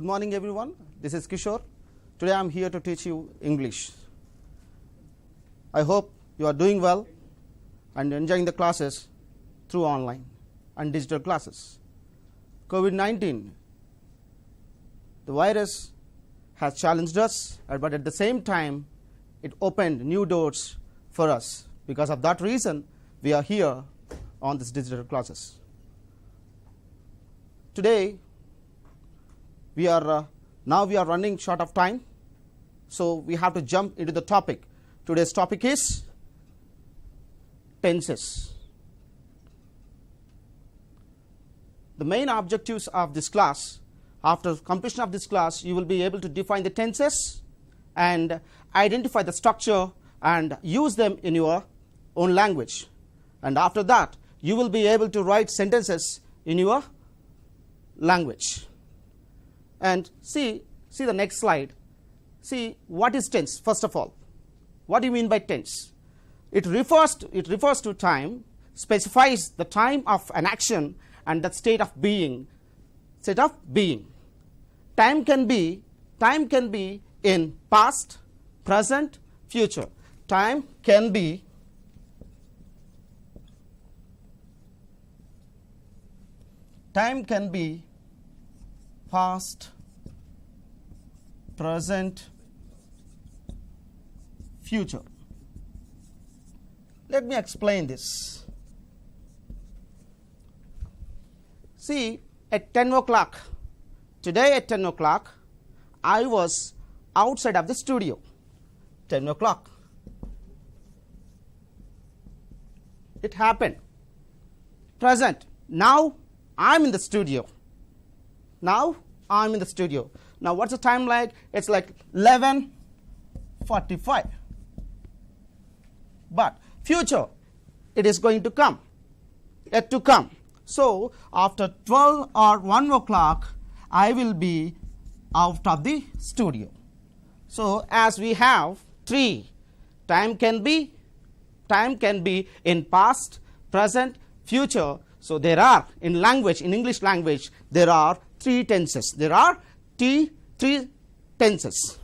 morning everyone. This is Kishore. Today I am here to teach you English. I hope you are doing well and enjoying the classes through online and digital classes. COVID-19, the virus has challenged us, but at the same time it opened new doors for us. Because of that reason, we are here on this digital classes. Today we are running short of time, so we have to jump into the topic. Today's topic is tenses. The main objectives of this class, after completion of this class, you will be able to define the tenses and identify the structure and use them in your own language. And after that, you will be able to write sentences in your language. And see the next slide. See, what is tense? First of all, what do you mean by tense? It refers to time, specifies the time of an action and the state of being. Time can be in past, present, future. Time can be past, present, future. Let me explain this. See, at 10 o'clock, today at 10 o'clock, I was outside of the studio. 10 o'clock. It happened. Present. Now I'm in the studio. Now what's the time like? It's like 11:45. But future, it is going to come, yet to come. So after 12 or 1 o'clock, I will be out of the studio. So as we have three, time can be in past, present, future. So there are in English language, there are three tenses. There are three tenses.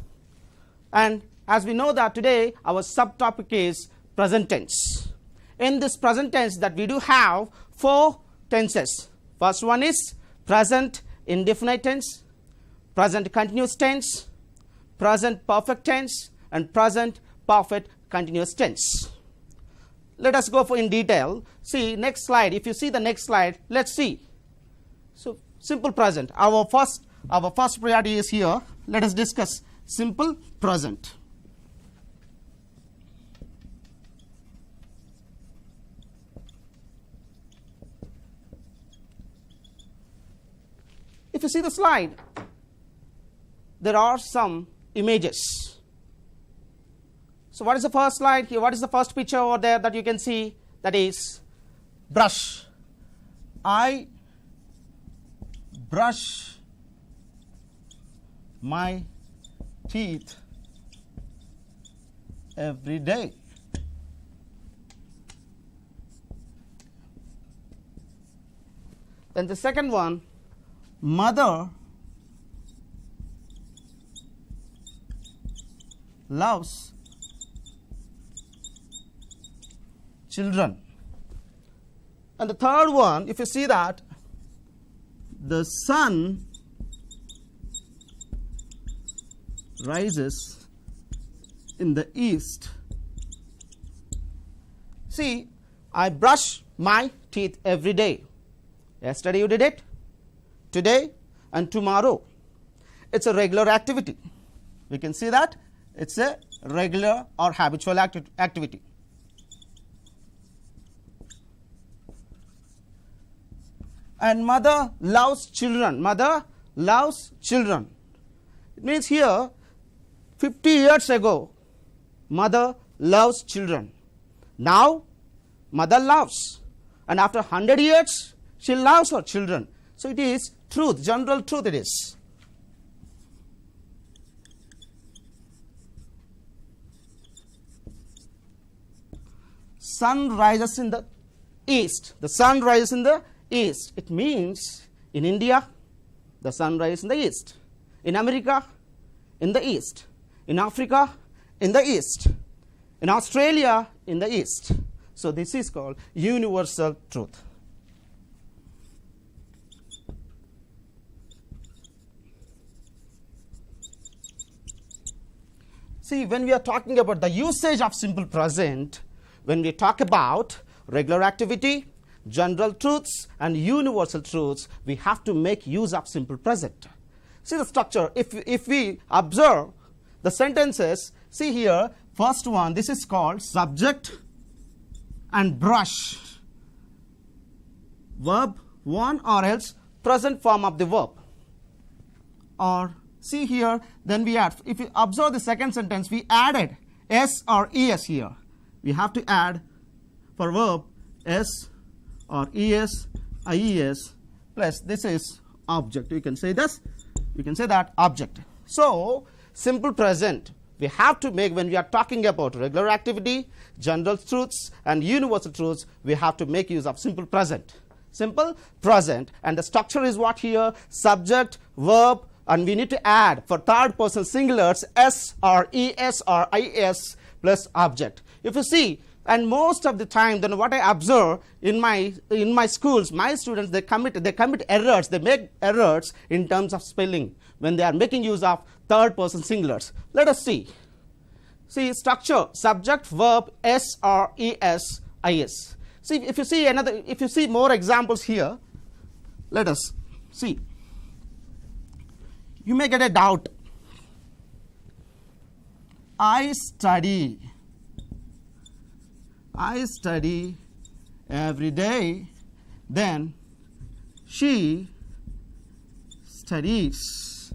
And as we know that today our subtopic is present tense. In this present tense that we do have four tenses. First one is present indefinite tense, present continuous tense, present perfect tense, and present perfect continuous tense. Let us go in detail. See next slide. If you see the next slide, let's see. So simple present. Our first priority is here. Let us discuss simple present. If you see the slide, there are some images. So what is the first slide here? What is the first picture over there that you can see? That is brush. I brush my teeth every day. Then the second one, mother loves children. And the third one, if you see that, the sun rises in the east. See, I brush my teeth every day. Yesterday you did it, today and tomorrow. It's a regular activity. We can see that it's a regular or habitual activity. And mother loves children. Mother loves children. It means here 50 years ago, mother loves children. Now mother loves, and after 100 years she loves her children. So it is truth, general truth it is. Sun rises in the east. The sun rises in the east. It means in India, the sun rises in the east. In America, in the east. In Africa, in the east. In Australia, in the east. So this is called universal truth. See, when we are talking about the usage of simple present, when we talk about regular activity, general truths and universal truths, we have to make use of simple present. See the structure. If we observe the sentences, see here, first one, this is called subject and brush. Verb 1 or else present form of the verb. Or see here, then we add, if you observe the second sentence, we added s or es here. We have to add for verb s or es, ies, plus this is object. You can say this, you can say that object. So simple present we have to make when we are talking about regular activity, general truths and universal truths, we have to make use of simple present. Simple present, and the structure is what here? Subject, verb, and we need to add for third person singulars s or es or is plus object. If you see, and most of the time, then what I observe in my schools, my students, they commit errors, they make errors in terms of spelling when they are making use of third person singulars. Let us see. See structure, subject, verb, s or es, is. See, if you see more examples here, let us see. You may get a doubt. I study every day, then she studies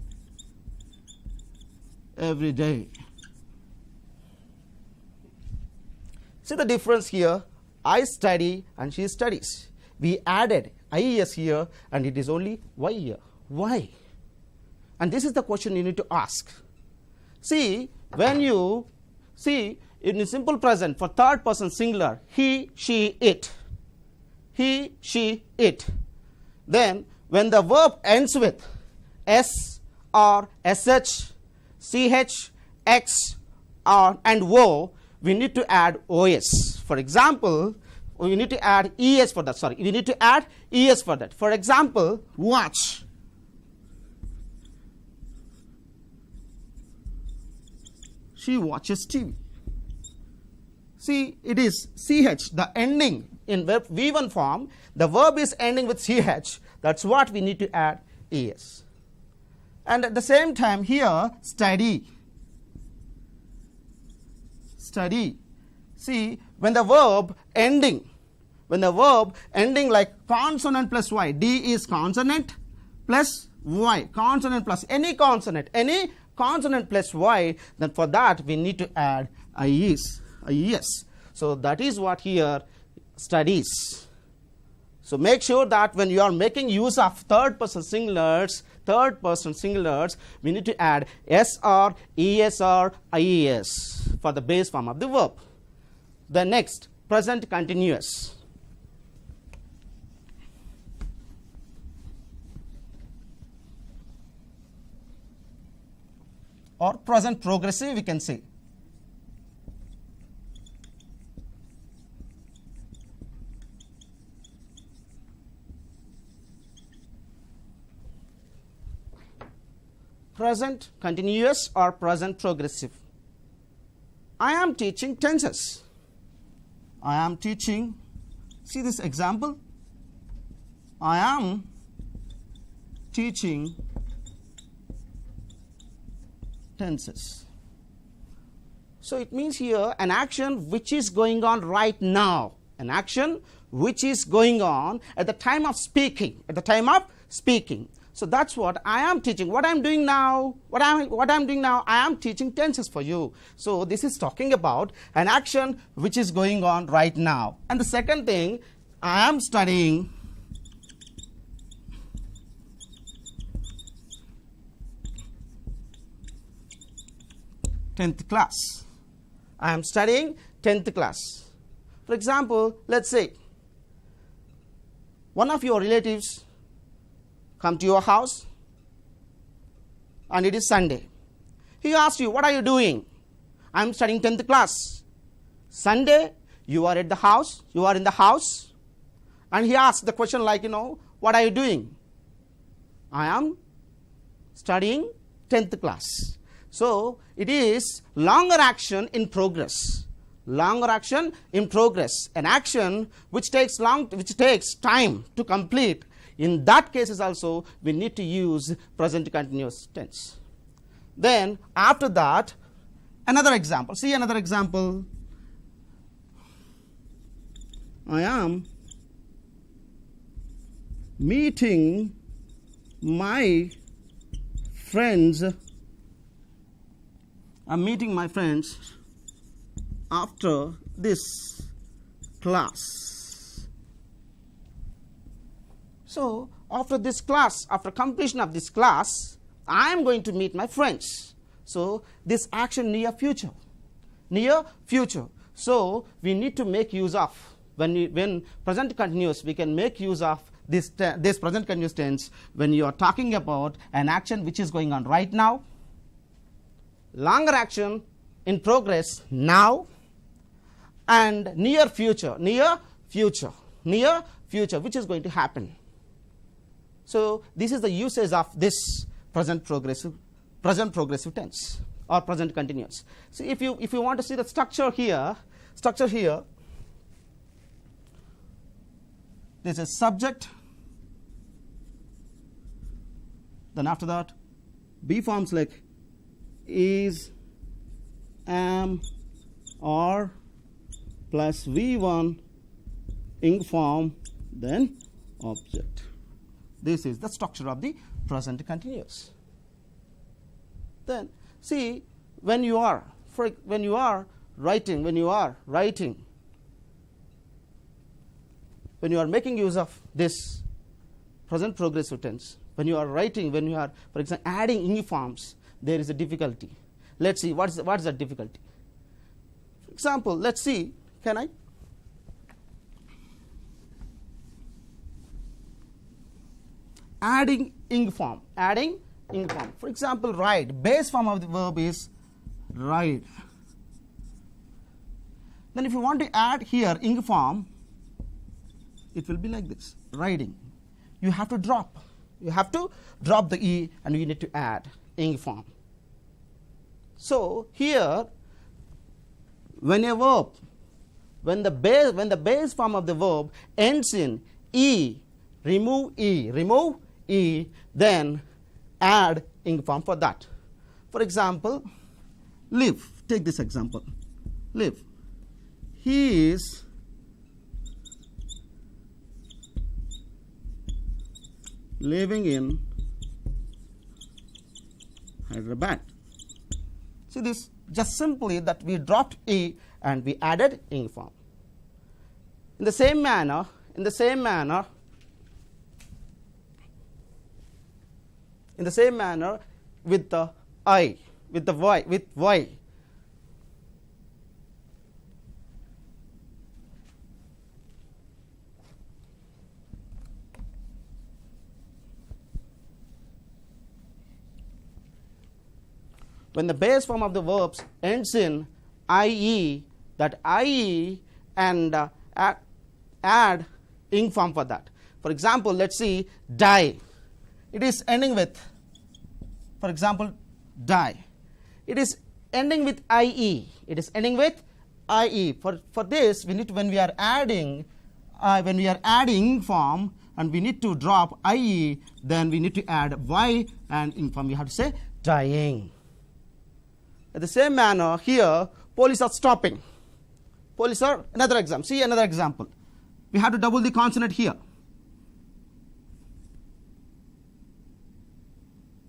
every day. See the difference here? I study and she studies. We added ies here and it is only y here. Why? And this is the question you need to ask. See, when you see in simple present for third person singular, he, she, it. He, she, it. Then when the verb ends with s or sh, ch, x and o, we need to add os. For example, we need to add es for that. Sorry, we need to add es for that. For example, watch. She watches TV. See, it is ch, the ending in verb V1 form. The verb is ending with ch. That's what we need to add es. And at the same time here, study. Study. See, when the verb ending like consonant plus y, d is consonant plus y, consonant plus any consonant plus y, then for that we need to add ies. So that is what here studies. So make sure that when you are making use of third person singulars, we need to add s or es or ies for the base form of the verb. The next, present continuous. Or present progressive, we can say. Present continuous or present progressive. I am teaching tenses. I am teaching, see this example. I am teaching tenses. So it means here an action which is going on right now. An action which is going on at the time of speaking. So that's what I am teaching. What I'm doing now, I am teaching tenses for you. So this is talking about an action which is going on right now. And the second thing, I am studying tenth class. I am studying 10th class. For example, let's say one of your relatives come to your house and it is Sunday. He asks you, what are you doing? I am studying 10th class. Sunday, you are at the house, you are in the house, and he asks the question like, what are you doing? I am studying 10th class. So it is longer action in progress. Longer action in progress. An action which takes time to complete. In that cases also we need to use present continuous tense. Then after that, another example. See another example. I am meeting my friends. I'm meeting my friends after this class. So after this class, after completion of this class, I am going to meet my friends. So this action near future. Near future. So we need to make use of, when present continuous, we can make use of this present continuous tense when you are talking about an action which is going on right now, longer action in progress now, and near future, which is going to happen. So this is the usage of this present progressive tense or present continuous. So if you want to see the structure here, this is subject, then after that be forms like is, am, are plus V1 ing form, then object. This is the structure of the present continuous. Then see, when you are writing, when you are making use of this present progressive tense, when you are writing, when you are, for example, adding ing forms, there is a difficulty. Let's see what is the difficulty. For example, let's see, can I? Adding ing form. For example, ride. Base form of the verb is ride. Then if you want to add here ing form, it will be like this, riding. You have to drop the e and you need to add ing form. So here, when the base form of the verb ends in e, remove e, then add ing form for that. For example, live. Take this example. Live. He is living in Hyderabad. See this, just simply that we dropped e and we added ing form. In the same manner, with the I, with y. When the base form of the verbs ends in ie, that ie and add ing form for that. For example, let's see, die. It is ending with, for example, die. It is ending with ie. For this, we need to, when we are adding ing form and we need to drop ie, then we need to add y and ing form. We have to say dying. In the same manner, here, police are stopping. Police are, another example. See another example. We have to double the consonant here.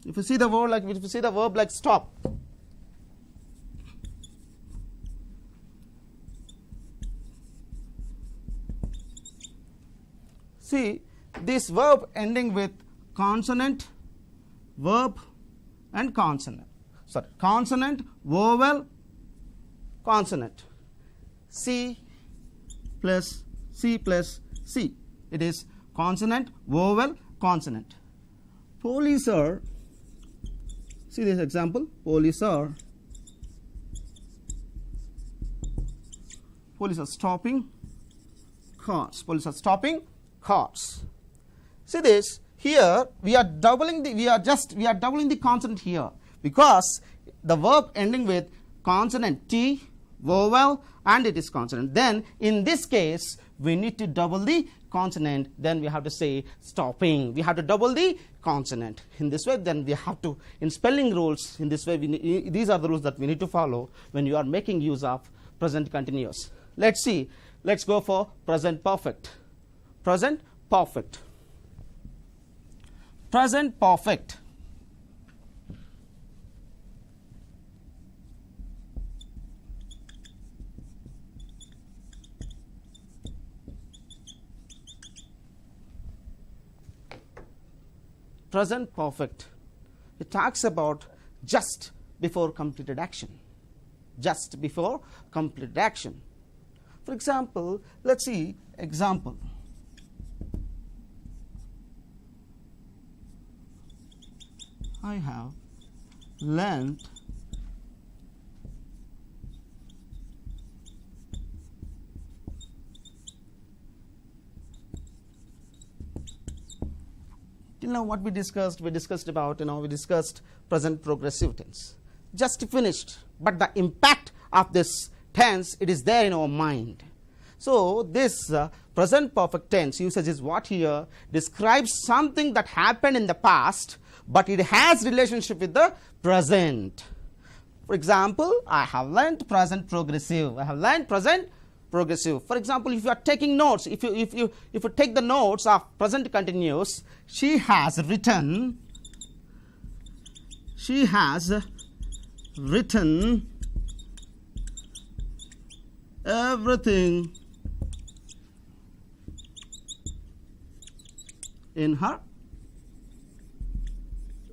If you see the verb like stop. See this verb ending with consonant, verb, and consonant. Sorry, consonant, vowel, consonant. C plus C. It is consonant, vowel, consonant. Police are See this example. Police are stopping cars. Police are stopping cars. See this. Here we are doubling the consonant here, because the verb ending with consonant T, vowel, and it is consonant. Then in this case we need to double the consonant. Then we have to say stopping. We have to double the consonant. In this way, then we have to, in spelling rules, in this way these are the rules that we need to follow when you are making use of present continuous. Let's see. Let's go for present perfect. Present perfect. Present perfect. Present perfect. It talks about just before completed action. Just before completed action. For example, let's see example. I have lent till now what we discussed about, we discussed present progressive tense. Just finished, but the impact of this tense, it is there in our mind. So this present perfect tense usage is what here describes something that happened in the past, but it has relationship with the present. For example, I have learnt present progressive. I have learnt present progressive. For example, if you are taking notes, if you take the notes of present continuous, she has written everything in her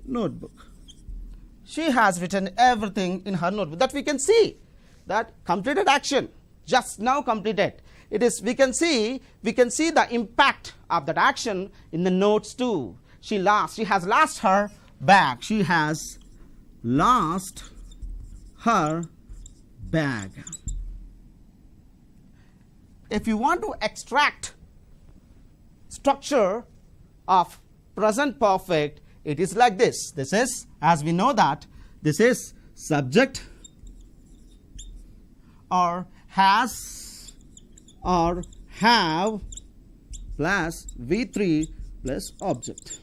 notebook. She has written everything in her notebook. That we can see that completed action, just now completed. It is, we can see the impact of that action in the notes too. She has lost her bag. She has lost her bag. If you want to extract structure of present perfect, it is like this. This is, as we know that, this is subject or has or have plus V3 plus object.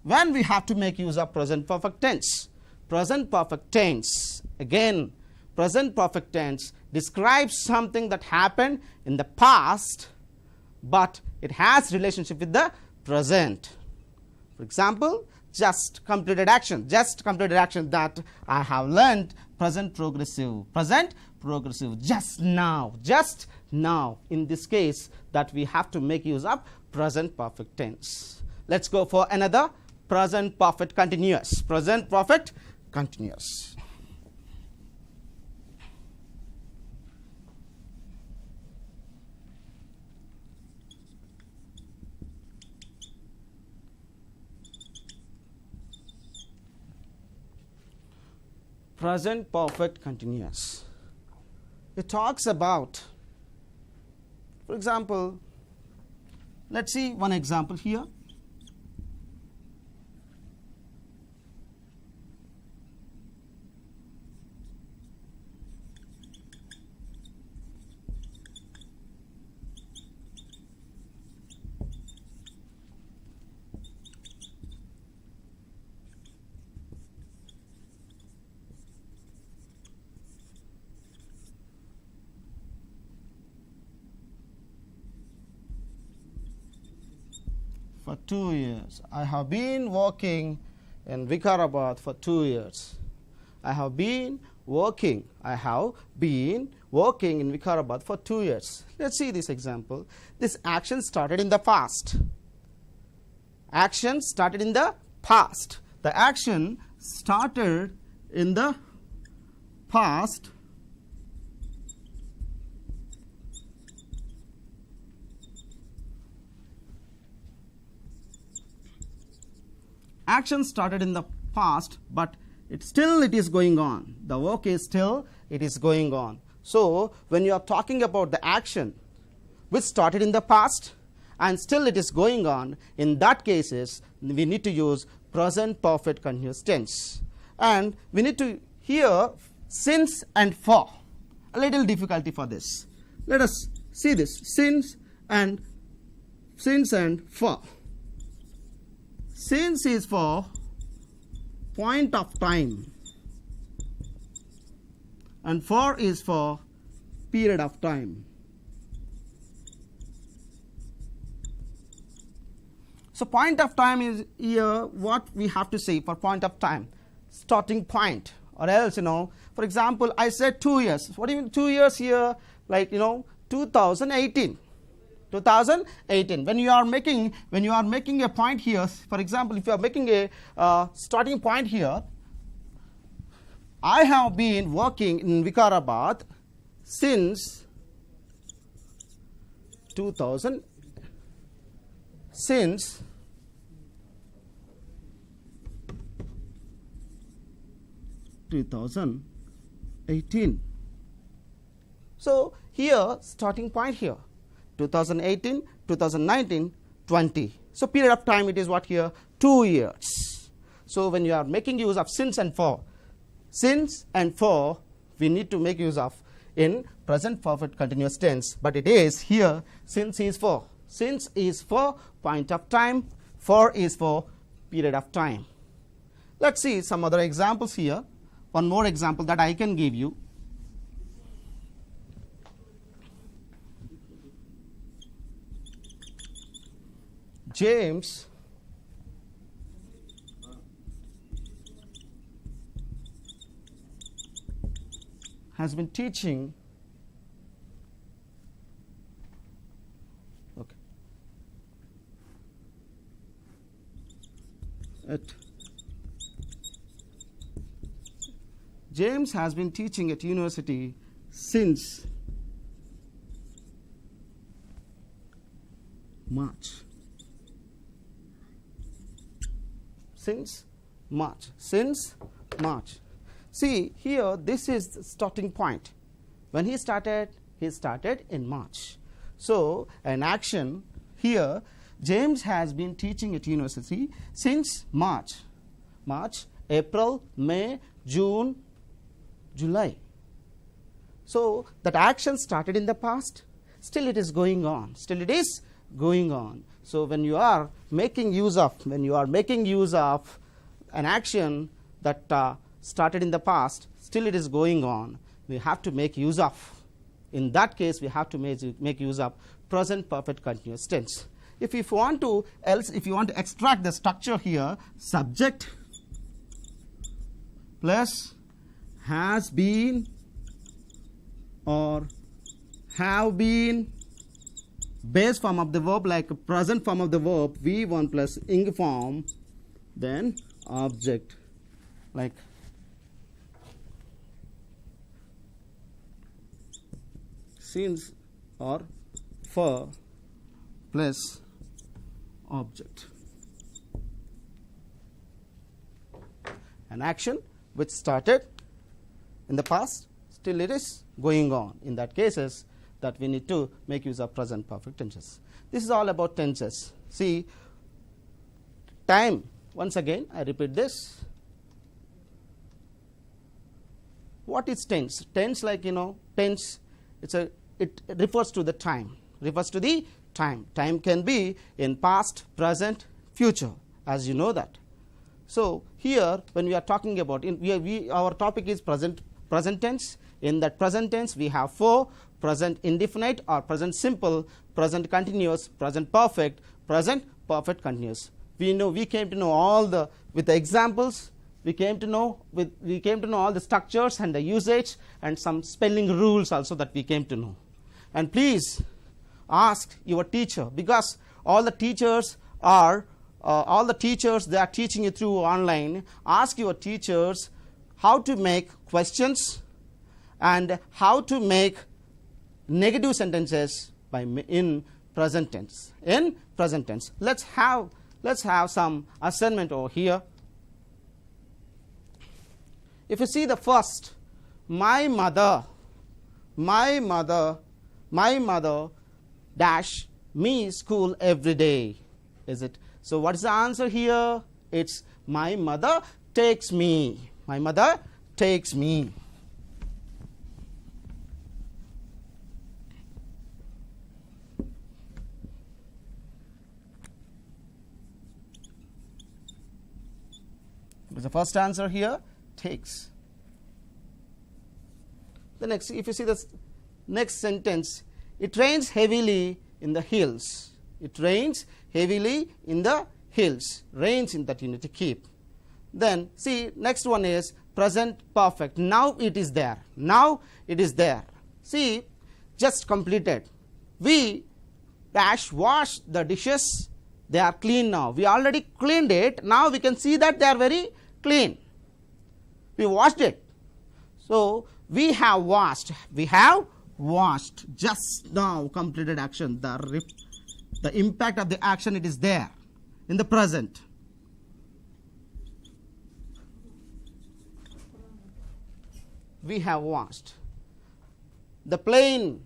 When we have to make use of present perfect tense, again, present perfect tense describes something that happened in the past, but it has relationship with the present. For example, just completed action that I have learned present progressive, just now. In this case, that we have to make use of present perfect tense. Let's go for another present perfect continuous. Present perfect continuous. Present perfect continuous. It talks about, for example, let's see one example here. For 2 years. I have been working in Vikarabad for 2 years. I have been working in Vikarabad for 2 years. Let's see this example. This action started in the past. Action started in the past. The action started in the past. Action started in the past, but it is going on. The work is still it is going on. So when you are talking about the action which started in the past and still it is going on, in that cases we need to use present perfect continuous tense, and we need to here since and for. A little difficulty for this. Let us see this, since and for. Since is for point of time and for is for period of time. So point of time is here what we have to say for point of time, starting point, or else for example I said 2 years. What do you mean 2 years here? Like 2018. When you are making a point here, for example, if you are making a starting point here, I have been working in Vikarabad since 2018. So here starting point here 2018, 2019, 20. So period of time it is what here? 2 years. So when you are making use of since and for we need to make use of in present perfect continuous tense, but it is here since is for. Since is for point of time, for is for period of time. Let's see some other examples here. One more example that I can give you. James has been teaching James has been teaching at university since March. Since March. See here, this is the starting point. When he started in March. So an action here, James has been teaching at university since March, April, May, June, July. So that action started in the past, still it is going on. So when you are making use of an action that started in the past, still it is going on, we have to make use of. In that case, we have to make use of present perfect continuous tense. If you want to extract the structure here, subject plus has been or have been, base form of the verb like present form of the verb V1 plus ing form, then object like since or for plus object. An action which started in the past, still it is going on. In that cases, that we need to make use of present perfect tenses. This is all about tenses. See, time, once again I repeat this. What is tense? Tense, like tense, it refers to the time. Time can be in past, present, future, as you know that. So here when we are talking about our topic is present tense. In that present tense we have four: present indefinite or present simple, present continuous, present perfect, present perfect continuous. We came to know all the with the examples. We came to know all the structures and the usage and some spelling rules also that we came to know. And please ask your teacher, because all the teachers they are teaching you through online. Ask your teachers how to make questions and how to make negative sentences in present tense. Let's have some assignment over here. if you see the first, my mother dash me school every day, is it? So what is the answer here? It's my mother takes me. My mother takes me. What is the first answer here? Takes. The next, if you see the next sentence, it rains heavily in the hills. It rains heavily in the hills. Rains in that you need to keep. Then see, next one is present perfect. Now it is there. Now it is there. See, just completed. We dash wash the dishes. They are clean now. We already cleaned it. Now we can see that they are very clean. We washed it. So we have washed. We have washed. Just now completed action. The impact of the action, it is there in the present. We have washed. The plane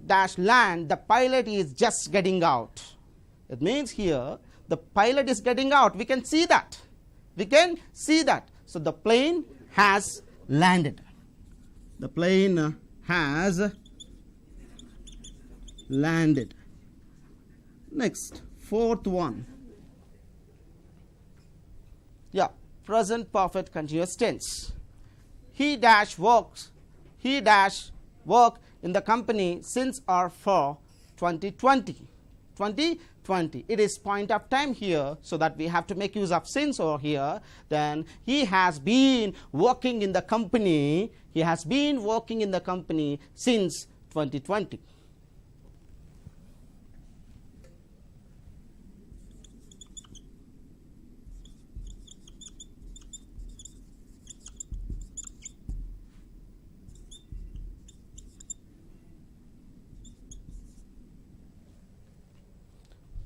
dash land, the pilot is just getting out. It means here the pilot is getting out. We can see that. We can see that. So the plane has landed. The plane has landed. Next, fourth one. Yeah, present perfect continuous tense. He dash works. He dash work in the company since or for 2020. 2020. It is point of time here, so that we have to make use of since over here. Then he has been working in the company. He has been working in the company since 2020.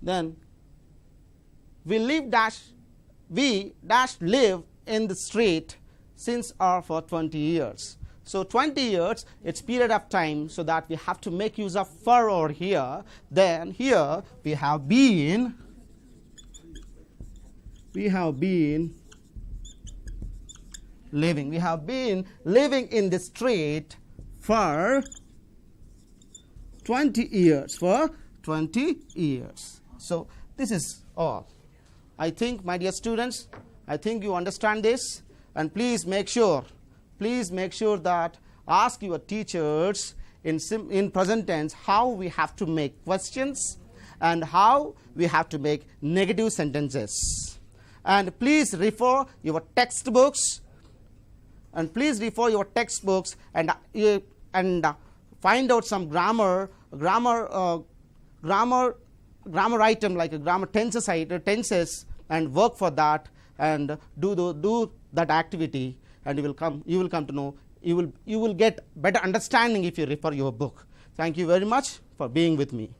Then we dash live in the street since or for 20 years. So 20 years, it's period of time, so that we have to make use of for over here. Then here we have been living. We have been living in the street for 20 years. For 20 years. So this is all. I think, my dear students, I think you understand this, and please make sure that ask your teachers in present tense how we have to make questions and how we have to make negative sentences. And please refer your textbooks and find out some grammar item, like a grammar tenses, and work for that, and do that activity, and you will come to know, you will get better understanding if you refer your book. Thank you very much for being with me.